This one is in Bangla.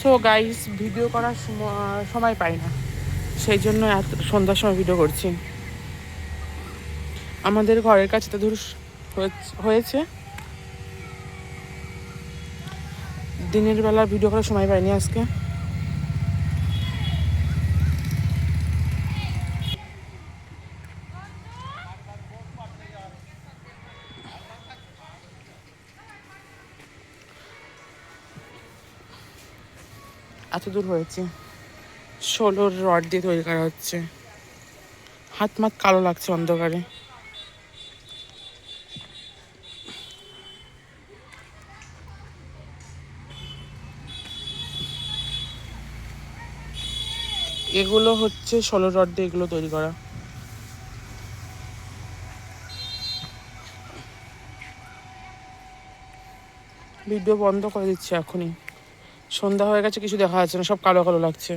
সো গাইস, ভিডিও করার সময় পাই না, সেই জন্য এত সন্ধ্যার সময় ভিডিও করছি। আমাদের ঘরের কাছে তো ধরুস হয়েছে, দিনের বেলা ভিডিও করার সময় পাইনি আজকে। এত দূর হয়েছে, 16 রড দিয়ে তৈরি করা হচ্ছে। হাত মাত কালো লাগছে অন্ধকারে। এগুলো হচ্ছে 16 রড দিয়ে এগুলো তৈরি করা। ভিডিও বন্ধ করে দিচ্ছি এখনই, সন্ধ্যা হয়ে গেছে, কিছু দেখা যাচ্ছে না, সব কালো কালো লাগছে।